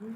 Hello,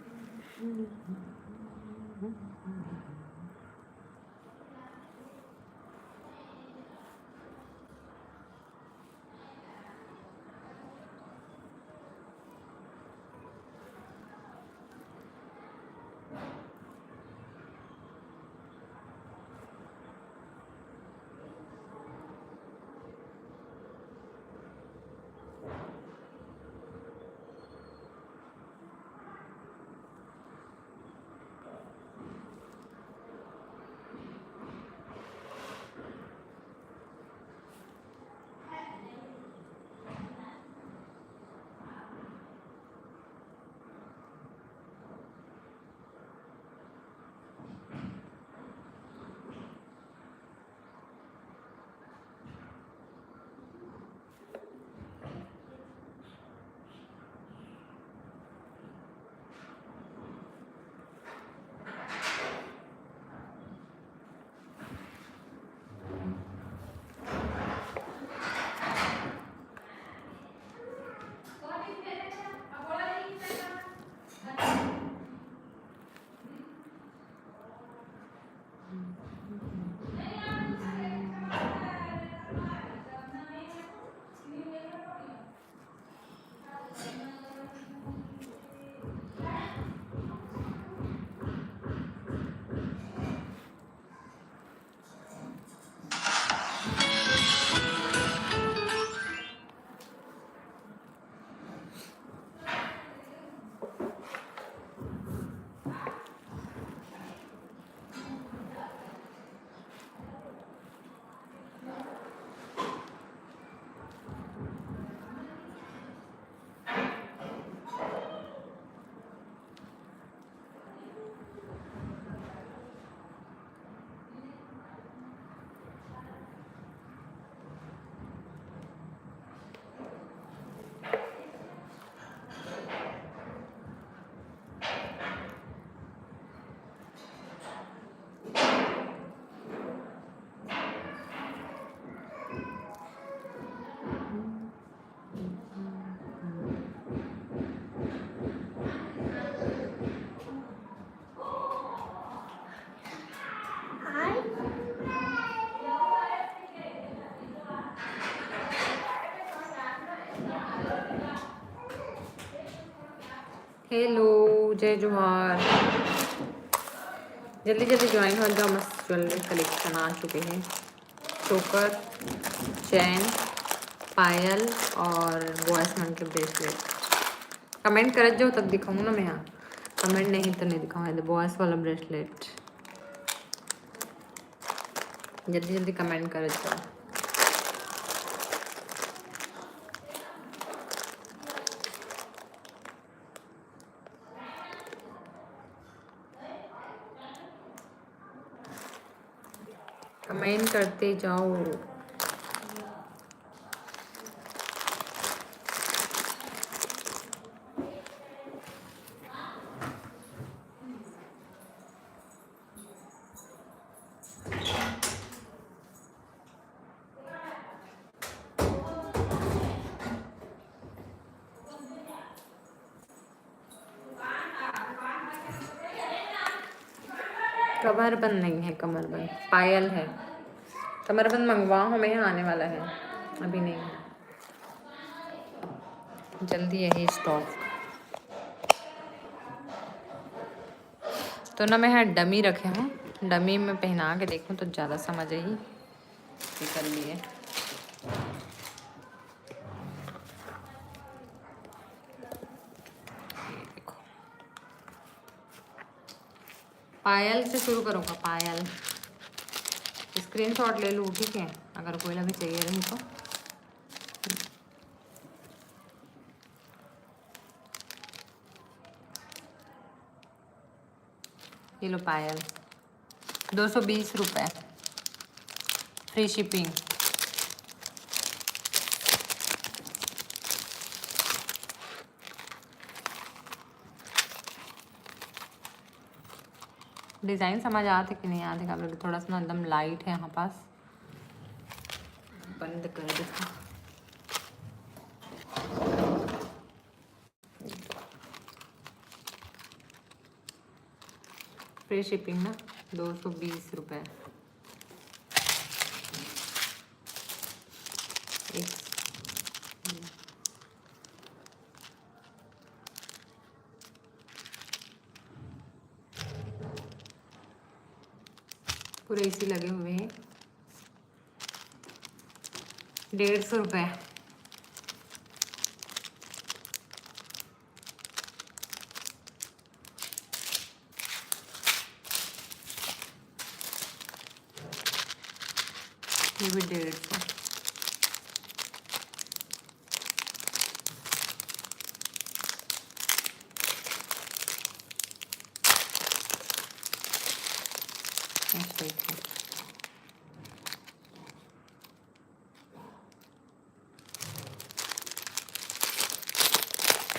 जय जोहार। जल्दी जल्दी ज्वाइन हो जाओ। मस्त ज्वेलरी कलेक्शन आ चुके हैं। चोकर, चैन, पायल और बॉयसमैन के ब्रेसलेट। कमेंट कर जाओ तब दिखाऊँ ना मैं। यहाँ कमेंट नहीं तो नहीं दिखाऊँ। बॉयस वाला ब्रेसलेट जल्दी जल्दी कमेंट कर जाओ। कमेंट करते जाओ। कमरबंद नहीं है, कमरबंद पायल है। कमरबंद मंगवाओ, हमें यहाँ आने वाला है, अभी नहीं है, जल्दी यही स्टॉक। तो ना मैं यहाँ डमी रखे हूँ, डमी में पहना के देखूँ तो ज़्यादा समझ आई। कर लिए देखो, पायल से शुरू करूँगा। पायल स्क्रीनशॉट ले लूँ, ठीक है, अगर कोई लगे चाहिए रही तो। ये लो पायल, 220 रुपये, फ्री शिपिंग। डिज़ाइन समझ आते कि नहीं आते, का थोड़ा सा एकदम लाइट है यहाँ पास। बंद कर दिखा। फ्री शिपिंग ना, 220 रुपये। पूरे एसी लगे हुए हैं। 150 रुपये। ये भी 150।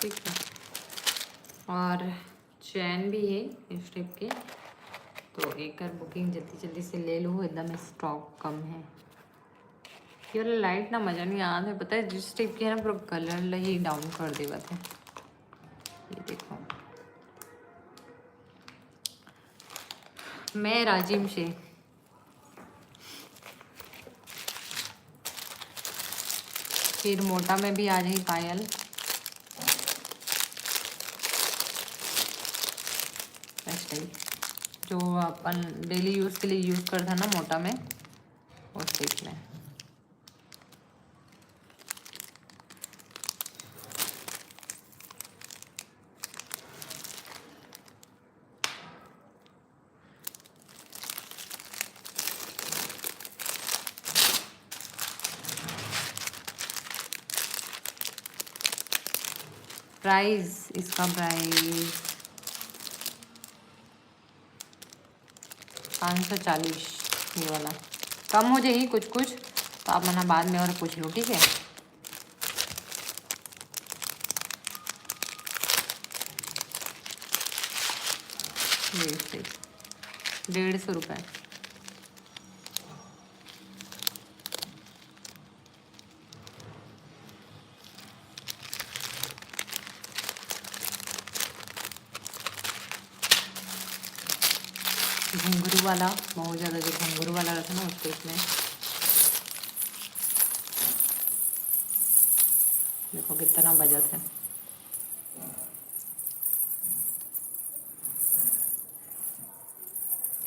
ठीक है, और चैन भी है इस टाइप के, तो एक बार बुकिंग जल्दी जल्दी से ले लो, एकदम स्टॉक कम है। ये वाला लाइट ना मज़ा नहीं आता है, पता है जिस टाइप की है ना, पूरा कलर ही डाउन कर देगा था। ये देखो, मैं राजिम से फिर मोटा में भी आ जाए पायल। ऐसे ही जो अपन डेली यूज़ के लिए यूज़ करते हैं ना मोटा में, उस टाइप में। प्राइस, इसका प्राइस 540। ये वाला कम हो जाएगी कुछ कुछ, तो आप मना बाद में और पूछ लो, ठीक है। ये 150 रुपये। घुंघरू वाला, बहुत ज़्यादा जो घुंघरू वाला रहता है ना, उस टाइप में। देखो कितना बजट है।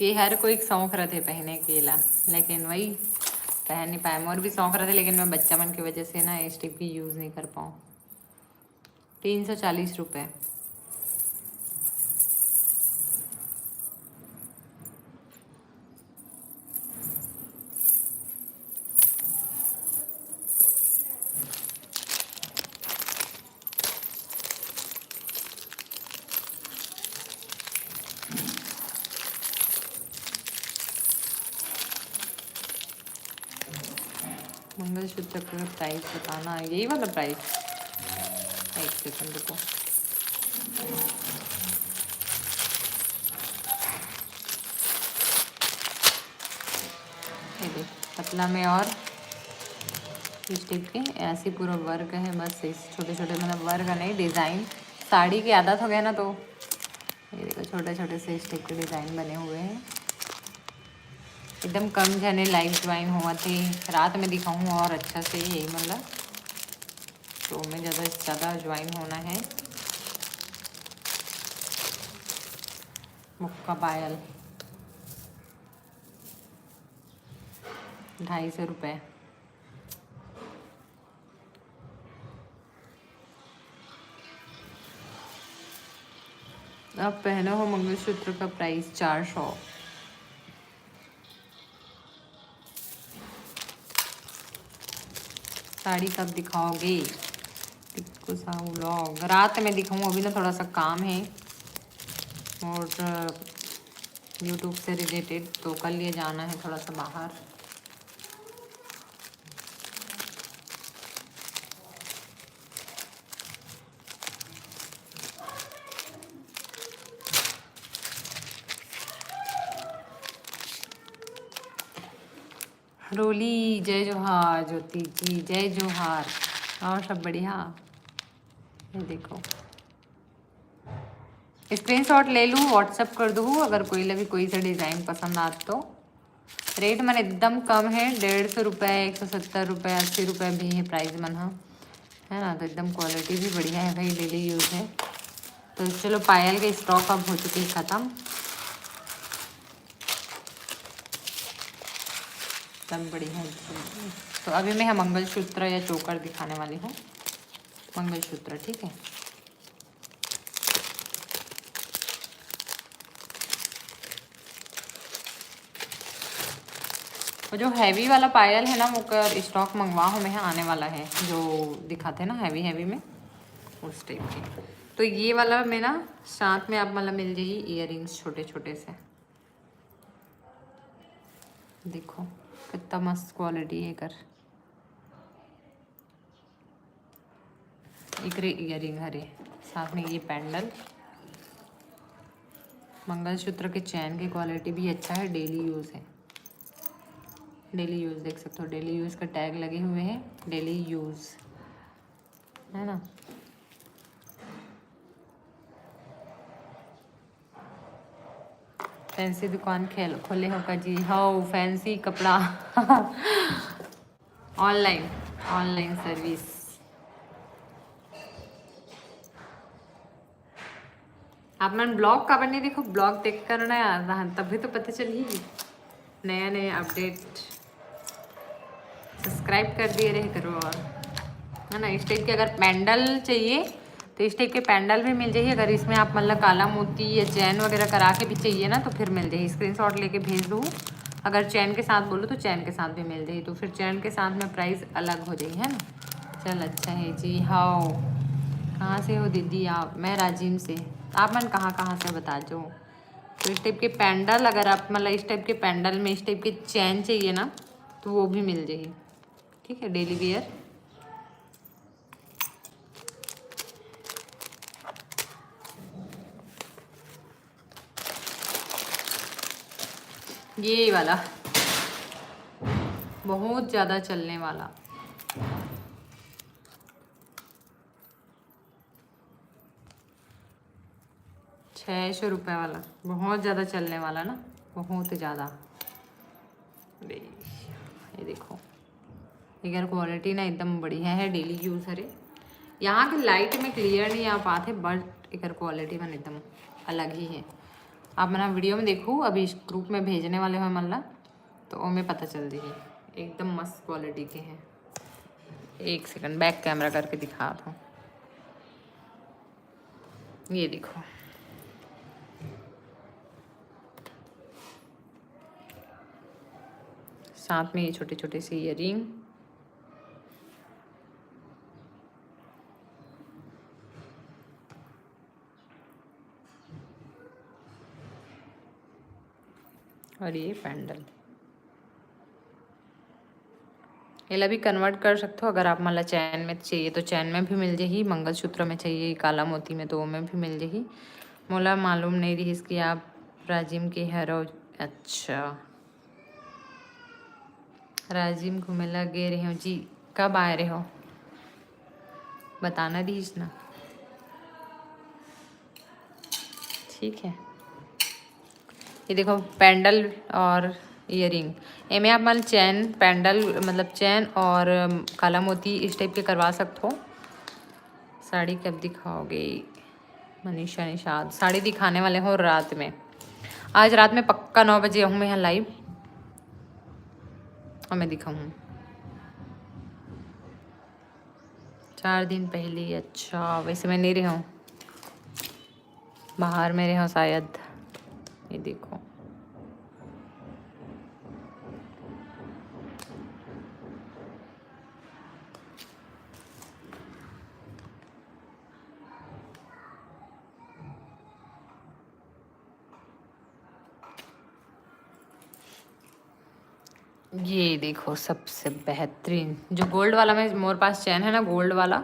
ये हर कोई शौक रहते पहने के ला, लेकिन वही पहन नहीं पाए। मोर भी शौक रहते, लेकिन मैं बच्चा मन की वजह से ना इस टाइप की यूज़ नहीं कर पाऊँ। 340 रुपये। मंगलसूत्र का प्राइस बताना, यही वाला प्राइस। एक सेकंड रुको। ये देख, पतला में और इस टाइप के ऐसे पूरा वर्क है, बस इस छोटे छोटे, मतलब वर्क नहीं, डिज़ाइन। साड़ी की आदत हो गया ना, तो ये देखो छोटे छोटे से इस टाइप के डिज़ाइन बने हुए हैं। एकदम कम जने लाइव ज्वाइन हुआ थे, रात में दिखाऊँ और अच्छा से, यही मतलब तो में ज़्यादा से ज़्यादा ज्वाइन होना है। मुक्का पायल 250 रुपये। अब पहना हो मंगलसूत्र का प्राइस 400। साड़ी कब दिखाओगे? टिक्कू सा व्लॉग रात में दिखाऊँ, अभी ना थोड़ा सा काम है और यूट्यूब से रिलेटेड, तो कल ये जाना है थोड़ा सा बाहर। रोली जय जोहार, ज्योति जी जय जोहार, और सब बढ़िया। ये देखो स्क्रीनशॉट ले लूँ, व्हाट्सअप कर दूँ अगर कोई लगे कोई सा डिज़ाइन पसंद आत तो। रेट मन एकदम कम है, 150 रुपये, 170 रुपये, 80 रुपये भी है प्राइस मन हाँ, है ना। तो एकदम क्वालिटी भी बढ़िया है भाई, डेली यूज़ है। तो चलो पायल के स्टॉक अब हो चुके ख़त्म, एकदम बढ़िया है। तो अभी मैं मंगलसूत्र या चोकर दिखाने वाली हूँ। मंगलसूत्र ठीक है। और जो हैवी वाला पायल है ना वो कर स्टॉक मंगवा हो मैं आने वाला है, जो दिखाते हैं ना हैवी हैवी में उस टाइप के। तो ये वाला में ना साथ में आप मतलब मिल जाएगी इयररिंग्स छोटे छोटे से, देखो कितना मस्त क्वालिटी है कर। एक रे इयररिंग हरे, साथ में ये पेंडल। मंगलसूत्र के चैन की क्वालिटी भी अच्छा है, डेली यूज़ है। डेली यूज़ देख सकते हो, डेली यूज़ का टैग लगे हुए हैं, डेली यूज़ है ना। फैंसी दुकान खोले हो का जी? हाँ फैंसी कपड़ा ऑनलाइन ऑनलाइन सर्विस। आप मन ब्लॉग का बने देखो, ब्लॉग देख कर ना यार तभी तो पता चलेगी नया नया अपडेट। सब्सक्राइब कर दिए रहे करो। और है ना इस टाइप के अगर पैंडल चाहिए तो इस टाइप के पैंडल भी मिल जाइए। अगर इसमें आप मतलब काला मोती या चैन वगैरह करा के भी चाहिए ना तो फिर मिल जाइए, स्क्रीनशॉट लेके भेज दूँ। अगर चैन के साथ बोलो तो चैन के साथ भी मिल जाइए, तो फिर चैन के साथ में प्राइस अलग हो जाएगी, है ना। चल अच्छा है जी। हाँ कहाँ से हो दीदी आप? मैं राजिम से। आप मन कहाँ से बता दो। तो इस टाइप के पैंडल अगर आप मतलब इस टाइप के पैंडल में इस टाइप की चैन चाहिए ना तो वो भी मिल जाएगी, ठीक है, डेली वेयर। ये वाला बहुत ज़्यादा चलने वाला, 600 रुपये वाला, बहुत ज़्यादा चलने वाला ना, बहुत ज़्यादा। ये देखो अगर क्वालिटी ना एकदम बढ़िया है, डेली यूज़ है। यहाँ के लाइट में क्लियर नहीं आ पाते बट एक क्वालिटी में एकदम अलग ही है। आप मना वीडियो में देखो, अभी इस ग्रुप में भेजने वाले हो मल्ला तो उनमें पता चल जाएगी, एकदम मस्त क्वालिटी के हैं। एक सेकंड बैक कैमरा करके दिखा दूँ, ये देखो साथ में ये छोटे छोटे से ईयरिंग। और ये पैंडल ये भी कन्वर्ट कर सकते हो। अगर आप मतलब चैन में चाहिए तो चैन में भी मिल जाएगी, मंगलसूत्र में चाहिए काला मोती में तो वो में भी मिल जाएगी। मोला मालूम नहीं रही इसकी आप राजिम के हरो। अच्छा राजिम घूमे लगे रहे हो जी, कब आए रहे हो बताना दीज ना, ठीक है। ये देखो पैंडल और ईयरिंग, एमें आप मतलब चैन पैंडल मतलब चैन और काला मोती इस टाइप के करवा सकते हो। साड़ी कब दिखाओगे? मनीषा निषाद साड़ी दिखाने वाले हो रात में, आज रात में पक्का 9 बजे हूँ मैं यहाँ लाइव और मैं दिखाऊँ 4 दिन पहले। अच्छा वैसे मैं नहीं रही हूँ, बाहर में रही हूँ शायद। ये देखो ये देखो सबसे बेहतरीन जो गोल्ड वाला में मोरे पास चैन है ना, गोल्ड वाला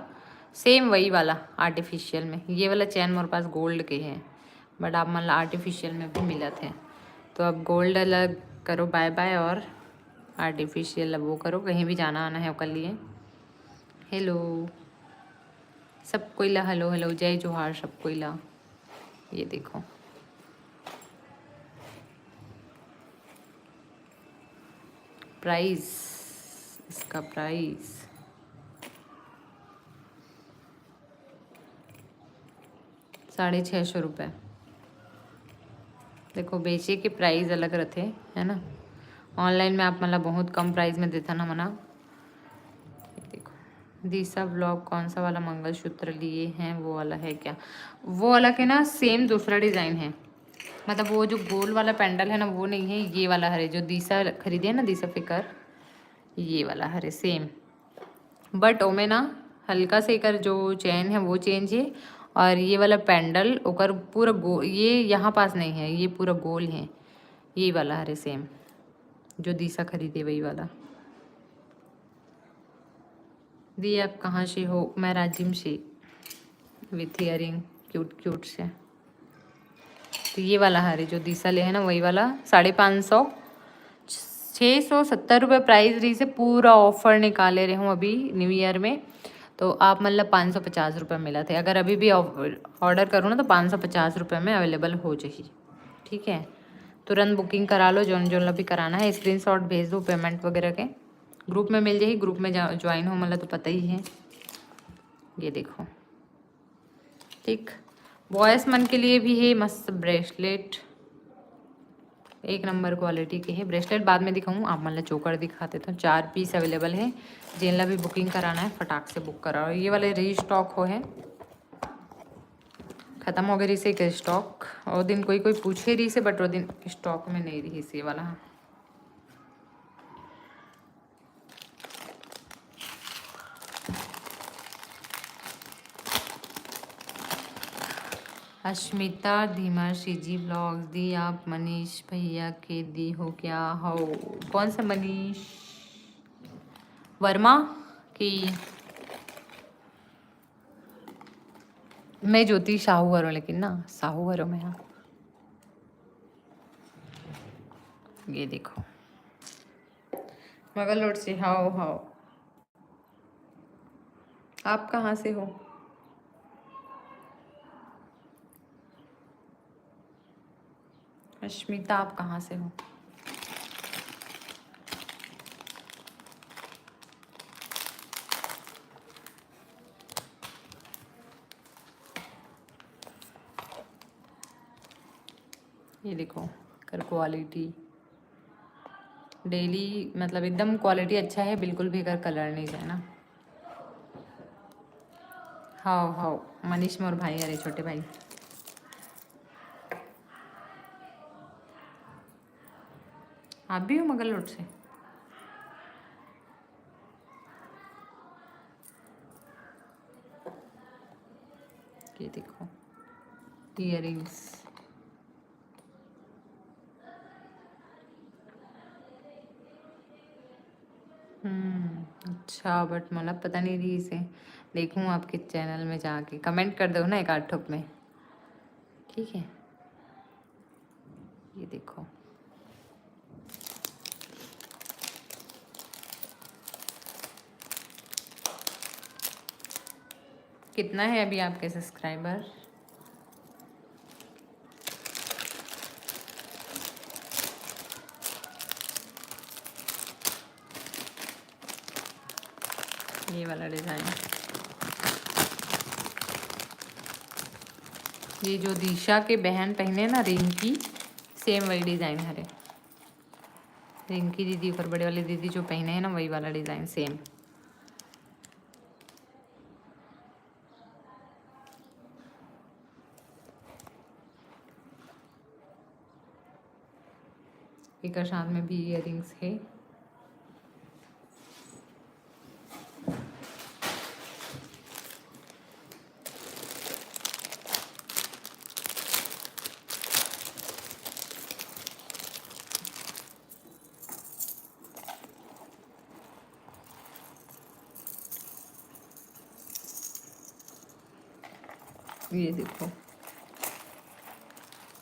सेम वही वाला आर्टिफिशियल में। ये वाला चैन मोरे पास गोल्ड के हैं बट आप मतलब आर्टिफिशियल में भी मिला थे। तो अब गोल्ड अलग करो बाय बाय और आर्टिफिशियल अब वो करो, कहीं भी जाना आना है कर लिए। हेलो सब कोई ला, हेलो हेलो जय जोहार सब कोई ला। ये देखो, प्राइस, इसका प्राइस 650 रुपये। देखो बेचे के प्राइस अलग रहते है ना, ऑनलाइन में आप मतलब बहुत कम प्राइस में देता ना मना। देखो दिशा ब्लॉग कौन सा वाला मंगलसूत्र लिए हैं, वो वाला है क्या? वो वाला के ना सेम दूसरा डिज़ाइन है, मतलब वो जो गोल वाला पेंडल है ना वो नहीं है, ये वाला हरे जो दिशा खरीदे है ना, दिशा फिकर, ये वाला हरे सेम, बट ओमे ना हल्का से कर जो चैन है वो चेंज है, और ये वाला पेंडल ओकर पूरा गोल, ये यहाँ पास नहीं है, ये पूरा गोल है, ये वाला हरे सेम जो दिशा खरीदे वही वाला। दी आप कहाँ से हो? मैं राजिम से, विथ ईयरिंग क्यूट क्यूट से। तो ये वाला हरे जो दिशा ले है ना वही वाला 550, 670 रुपये प्राइस रही से, पूरा ऑफर निकाले रहे हूँ अभी न्यू ईयर में, तो आप मतलब 550 रुपये मिला थे। अगर अभी भी ऑर्डर करूँ ना तो 550 रुपये में अवेलेबल हो जाएगी, ठीक है। तुरंत बुकिंग करा लो, जो जो भी कराना है, स्क्रीनशॉट भेज दो पेमेंट वगैरह के, ग्रुप में मिल जाएगी, ग्रुप में ज्वाइन हो मतलब तो पता ही है। ये देखो, ठीक, बॉयज़ मन के लिए भी है मस्त ब्रेसलेट, एक नंबर क्वालिटी के है ब्रेसलेट। बाद में दिखाऊँ, आप मतलब चोकर दिखाते तो 4 पीस अवेलेबल है, जिनला भी बुकिंग कराना है फटाक से बुक कराओ। ये वाले री स्टॉक हो है, ख़त्म हो गई रही से एक स्टॉक, और दिन कोई कोई पूछे रही से, बट वो दिन स्टॉक में नहीं रही से वाला। अश्मिता धीमा सीजी ब्लॉग्स दी आप मनीष भैया के दी हो क्या? हो कौन सा मनीष वर्मा की? मैं ज्योति साहूवर हूँ, लेकिन ना साहूवर हूँ मैं। हाँ ये देखो मगल रोड से। हाओ हाओ, आप कहाँ से हो? अश्मिता आप कहाँ से हो? ये देखो कर क्वालिटी डेली, मतलब एकदम क्वालिटी अच्छा है, बिल्कुल भी अगर कलर नहीं जाए ना। हाओ हाओ, मनीष मोर भाई, अरे छोटे भाई। आप भी हो मगल रोड से? ये देखो ईयरिंग्स, अच्छा, बट मतलब पता नहीं रही इसे, देखूँ आपके चैनल में जाके, कमेंट कर दो ना एक आध ठोप में, ठीक है। ये देखो कितना है अभी आपके सब्सक्राइबर? ये वाला डिज़ाइन, ये जो दिशा के बहन पहने ना रिंकी, सेम वही डिज़ाइन है। रिंकी दीदी ऊपर बड़े वाली दीदी जो पहने हैं ना वही वाला डिज़ाइन सेम। एक साथ में भी ईयरिंग्स है। ये देखो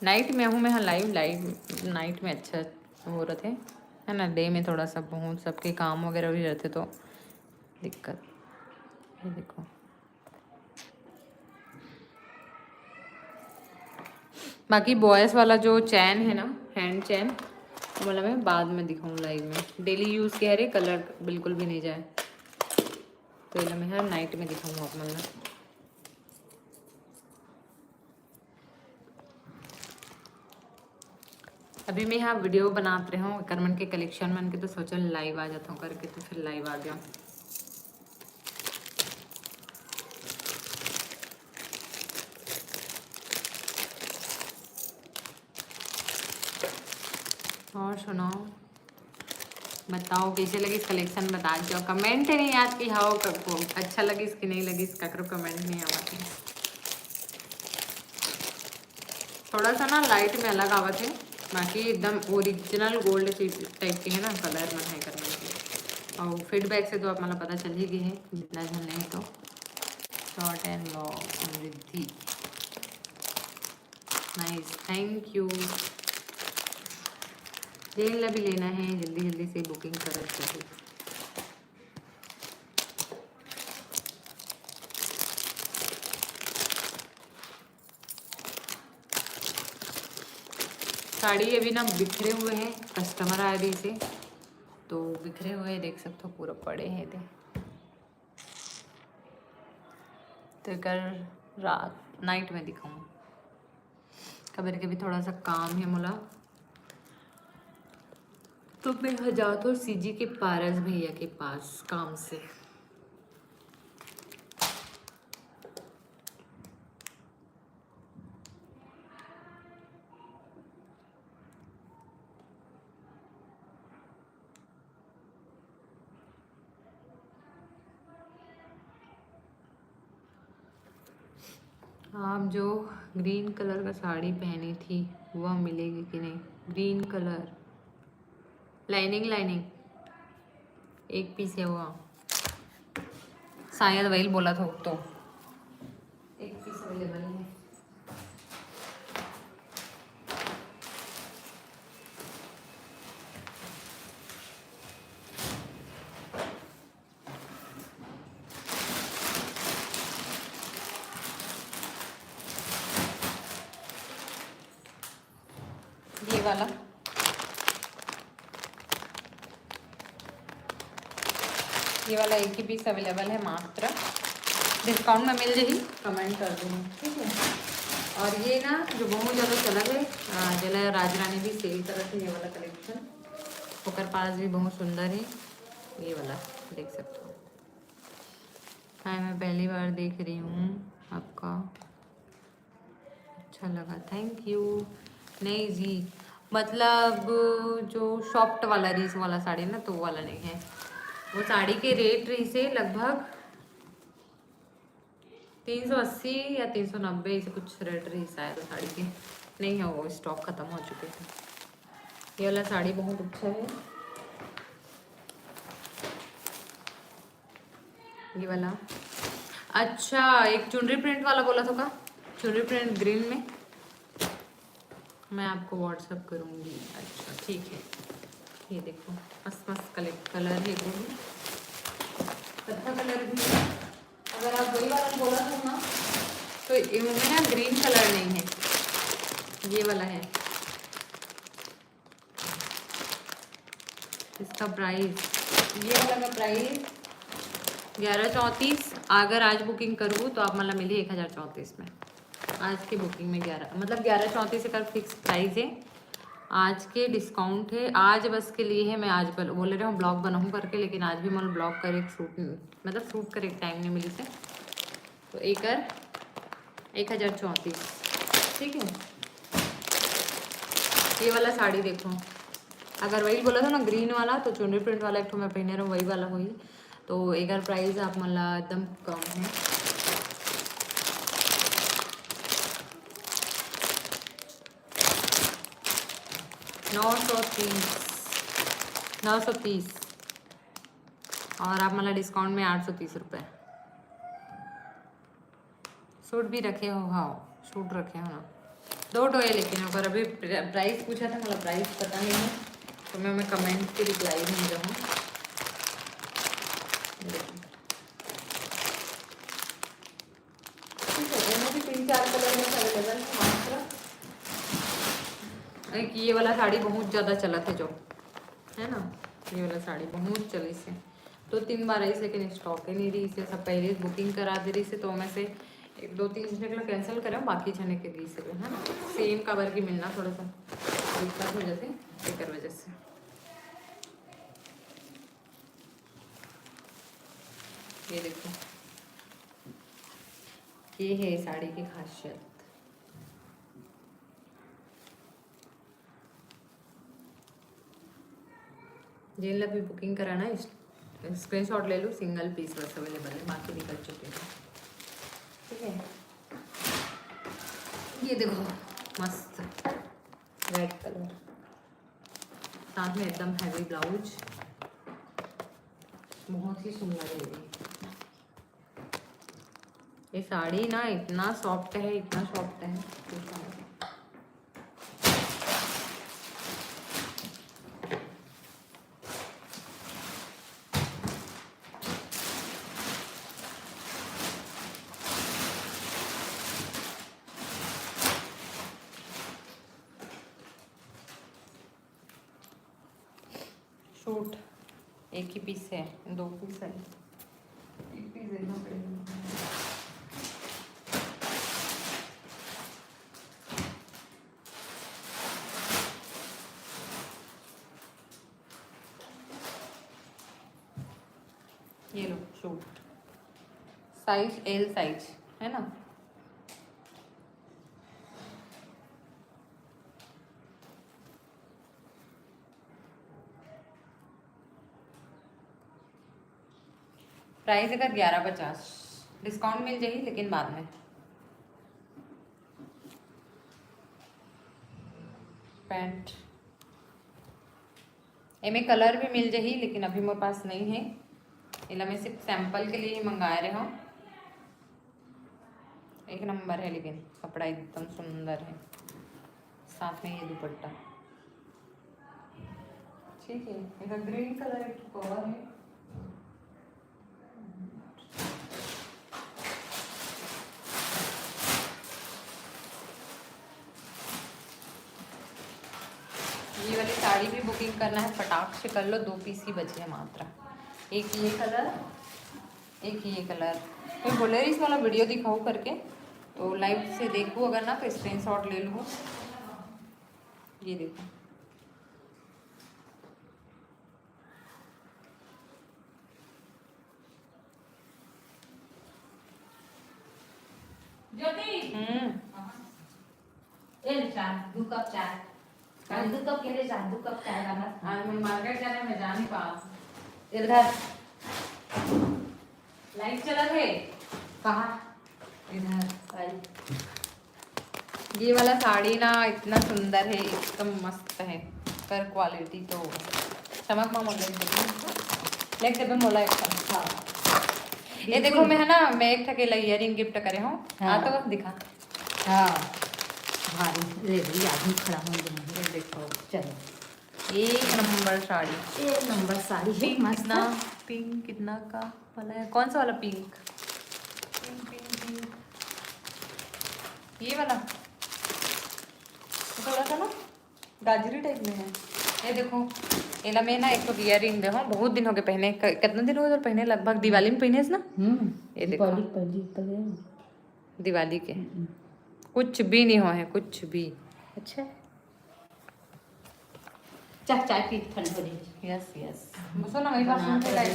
नाइट में हूँ मैं, हाँ लाइव नाइट में अच्छा हो रहे थे, है ना। डे में थोड़ा सा बहुत सबके काम वगैरह भी रहते तो दिक्कत। ये देखो बाकी बॉयज़ वाला जो चैन है ना, हैंड चैन, वो मतलब मैं बाद में दिखाऊँ लाइव में। डेली यूज़ के हरे कलर बिल्कुल भी नहीं जाए, तो मैं हर नाइट में दिखाऊँ आप मतलब। अभी मैं यहाँ वीडियो बनाते रहा हूँ करमन के कलेक्शन में के, तो सोचा लाइव आ जाता हूँ करके, तो फिर लाइव आ गया। और सुनाओ, बताओ कैसे लगी इस कलेक्शन, बता दो। कमेंट नहीं याद कि हाँ अच्छा लगी इसकी नहीं लगी इसका, करो कमेंट नहीं आवा थे। थोड़ा सा ना लाइट में अलग आवा थे, बाकी एकदम ओरिजिनल गोल्ड टाइप के है ना कलर में है करने के। और फीडबैक से तो आप मतलब पता चल ही गई है जितना जन नहीं तो। Short and long Samriddhi, nice, thank you. जेल भी लेना है, जल्दी जल्दी से बुकिंग कर चाहिए। साड़ी अभी ना बिखरे हुए हैं, कस्टमर आए भी से, तो बिखरे हुए देख सकते हो पूरा पड़े हैं थे। तो कर रात नाइट में दिखाऊँ, कभी कभी थोड़ा सा काम है मोला, तो मैं जाता हूँ सीजी के पारस भैया के पास काम से। आप जो ग्रीन कलर का साड़ी पहनी थी वह मिलेगी कि नहीं? ग्रीन कलर लाइनिंग लाइनिंग एक पीस है वो, शायद वही बोला था, तो एक पीस अवेलेबल है। ये वाला एक ही पीस अवेलेबल है मात्र, डिस्काउंट में मिल जाएगी, कमेंट कर दूँगी, ठीक है। और ये ना जो बहुत ज़्यादा चला है, जला राजरानी भी सेल कर रहे थे, ये वाला कलेक्शन ओकर पास भी बहुत सुंदर है, ये वाला देख सकते हो। हाँ, मैं पहली बार देख रही हूँ, आपका अच्छा लगा, थैंक यू। नहीं जी, मतलब जो सॉफ्ट वाला रीस वाला साड़ी ना, तो वो वाला नहीं है। वो साड़ी के रेट रही से लगभग 380 या 390 ऐसे कुछ रेट रही शायद वो साड़ी के, नहीं है वो, स्टॉक खत्म हो चुके थे। ये वाला साड़ी बहुत अच्छा है, ये वाला। अच्छा, एक चुनरी प्रिंट वाला बोला था का, चुनरी प्रिंट ग्रीन में, मैं आपको व्हाट्सअप करूँगी। अच्छा ठीक है, ये देखो मस्त मस्त कलर है, वो भी अच्छा कलर भी है। अगर आप वही वाला बोला था ना, तो इनमें ना ग्रीन कलर नहीं है, ये वाला है। इसका प्राइस, ये वाला का प्राइस 1134। अगर आज बुकिंग करूँ तो आप मतलब मिली 1034 में, आज की बुकिंग में 11 मतलब 1134 का फिक्स प्राइस है। आज के डिस्काउंट है, आज बस के लिए है। मैं आज बोल रहे हूँ ब्लॉग बनाऊँ करके, लेकिन आज भी मतलब ब्लॉग कर एक सूट मतलब सूट कर एक टाइम नहीं मिली से, तो 1034, ठीक है। ये वाला साड़ी देखो, अगर वही बोला था ना ग्रीन वाला, तो चुनरी प्रिंट वाला एक तो मैं पहने रहा हूँ, वही वाला हुई, तो एक प्राइस आप मतलब एकदम कम है। $930 और आप मतलब डिस्काउंट में 830 रुपये। सूट भी रखे हो? हाँ सूट रखे हो ना, दो टोए, लेकिन अगर अभी प्राइस पूछा था मतलब प्राइस पता नहीं है, तो मैं कमेंट की रिप्लाई नहीं दूँ। ठीक है, इनमें भी 3-4 कलर में अवेलेबल है मात्र एक ये वाला साड़ी बहुत ज़्यादा चला था जो है ना, ये वाला साड़ी बहुत चली से, तो 3 बार आई, लेकिन स्टॉक ही नहीं रही से, सब पहले बुकिंग करा दे रही से, तो मैं से 1-2-3 जने के कैंसिल करें, बाकी जने के दी से है ना, सेम कवर की मिलना थोड़ा सा दिक्कत हो जाती एक वजह से। ये देखो, ये है साड़ी की खासियत। जिन भी बुकिंग कराना है स्क्रीनशॉट ले लो, सिंगल पीस बस अवेलेबल है, बाकी निकल चुके हैं। ठीक है, ये देखो मस्त रेड कलर, साथ में एकदम हैवी ब्लाउज, बहुत ही सुंदर है ये साड़ी ना, इतना सॉफ्ट है, इतना सॉफ्ट है। सूट एक ही पीस है, 2 पीस है, एक पीस देखना पड़ेगा। ये लो सूट, साइज एल साइज है ना, प्राइस अगर 1150, डिस्काउंट मिल जाएगी लेकिन बाद में। पैंट एमे कलर भी मिल जाएगी, लेकिन अभी मेरे पास नहीं है, इला मैं सिर्फ सैंपल के लिए ही मंगा रहे हो। एक नंबर है, लेकिन कपड़ा एकदम सुंदर है, साथ में ये दुपट्टा। ठीक है, एक ग्रीन कलर एक कवर है, ये वाली साड़ी भी बुकिंग करना है, फटाक से कर लो, 2 पीस ही बचे हैं मात्र, एक ये कलर, एक ये कलर। मैं बोले रही इस वाला वीडियो दिखाऊँ करके, तो लाइव से देखूँ अगर ना तो स्क्रीनशॉट ले लूँ। ये देखो, चाय 2 कप चाय, 2 कप के लिए चाय, 2 कप चाय डालना। आज मैं मार्केट जाने में जाने पास इधर लाइट चला थे कहाँ? इधर। ये वाला साड़ी ना इतना सुंदर है, एकदम मस्त है, पर क्वालिटी तो चमक मामूल लेक दे मोला एक हाँ, ये देखो, मैं है ना, मैं एक ठकेला इयरिंग गिफ्ट करे हूँ। हाँ। तो बस दिखा, हाँ भारी रेडी आदमी खड़ा हो, देखो चलो, एक नंबर साड़ी, 1 नंबर साड़ी है, मस्त कितना पिंक, कितना का वाला है, कौन सा वाला पिंक, पिंक पिंक पिंक, ये वाला थोड़ा सा ना गाजरी टाइप में है। ये देखो, एला में ना एक तो इयरिंग दे हो, बहुत दिन हो गए पहने, कितना दिन हो गए पहने, लगभग दिवाली में पहने ना। ये देखो, दिवाली के कुछ भी नहीं हो है, कुछ भी। अच्छा, चाय चाय पी ठंड हो रही। यस यस, सुनो मेरी बात सुन के लाइट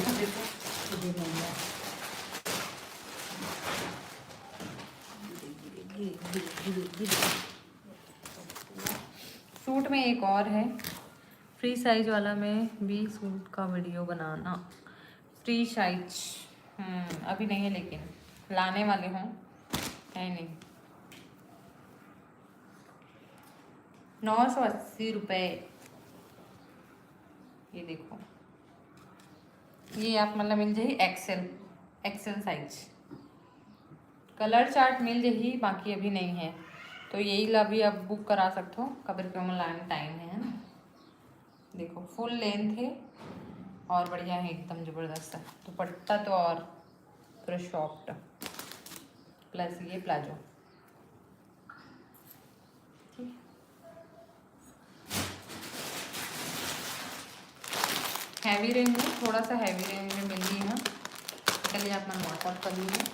सूट में एक और है, फ्री साइज वाला में भी सूट का वीडियो बनाना, फ्री साइज अभी नहीं है, लेकिन लाने वाले हों, है नहीं। 980 रुपये। ये देखो, ये आप मतलब मिल जाएगी एक्सेल साइज, कलर चार्ट मिल जाएगी, बाकी अभी नहीं है, तो यही ला भी आप बुक करा सकते हो, कबर के लाने टाइम है ना। देखो फुल लेंथ है और बढ़िया है, एकदम ज़बरदस्त है, दुपट्टा तो और पूरा सॉफ्ट, प्लस ये प्लाजो। ठीक, हैवी रेंज में, थोड़ा सा हैवी रेंज में मिल गई है। चलिए अपना व्हाट्सअप कर लीजिए।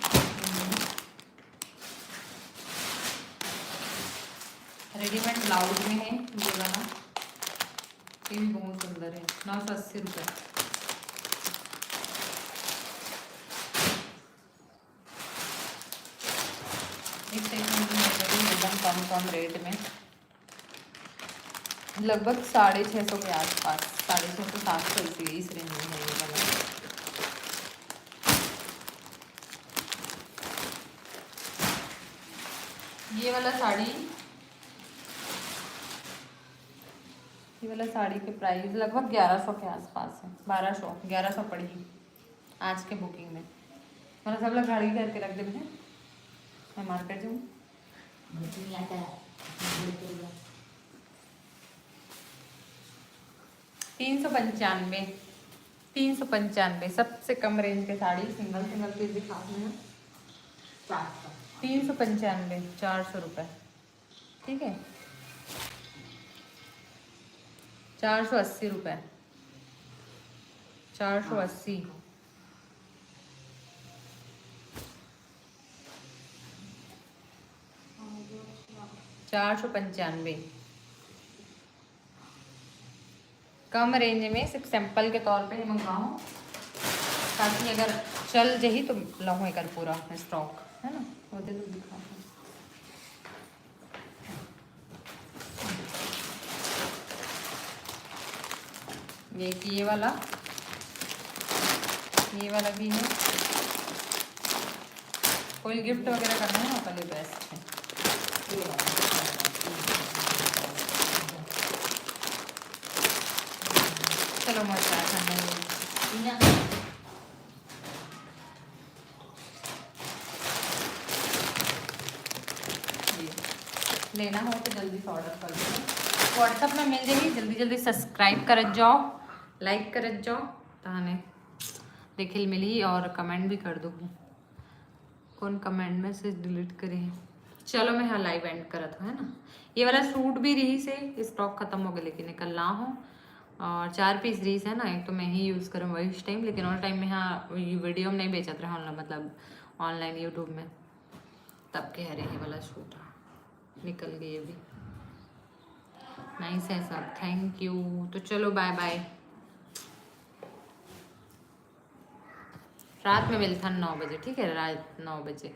रेडीमेड ब्लाउज में है ये वाला, ये भी बहुत सुंदर है। 980 रुपये। इस सेक्शन में एकदम कम रेट में, लगभग 650 के आसपास, 650 700 इस रेंज में है ये वाला। ये वाला साड़ी के प्राइस लगभग 1100 के आसपास है। 1100 पड़ेगी आज के बुकिंग में। मतलब सब लोग गाड़ी करके रख दे, मैं मार्केट जाऊँ। 395 सबसे कम रेंज के साड़ी, सिंगल पीस दिखा हैं। 395, 400 रुपये, ठीक है। 480 रुपये, 480। 495 कम रेंज में, सिर्फ सैंपल के तौर पे ही मंगवाऊँ ताकि अगर चल जाही तो लहूँ एक पूरा स्टॉक है ना, वो दे तो दिखा। ये वाला भी है। कोई गिफ्ट वगैरह करना है ना तो ये बेस्ट है। चलो मजा लेना हो तो जल्दी से ऑर्डर कर दो, व्हाट्सएप में मिल जाएगी। जल्दी जल्दी सब्सक्राइब कर जाओ, लाइक कर जाओ ताने देखिल मिली, और कमेंट भी कर दो। कौन कमेंट में से डिलीट करे। चलो मैं यहाँ लाइव एंड करा था है ना। ये वाला सूट भी रही से स्टॉक खत्म हो गया, लेकिन निकल ना हो। और 4 पीस रीस है ना, एक तो मैं ही यूज़ करूँ वही इस टाइम, लेकिन और टाइम में यहाँ वीडियो में नहीं बेचत रहा ऑनलाइन, मतलब ऑनलाइन यूट्यूब में, तब कह रहे हैं वाला सूट निकल गए भी। नाइस है सब, थैंक यू। तो चलो बाय बाय। रात में मिलता 9 बजे, ठीक है, रात 9 बजे।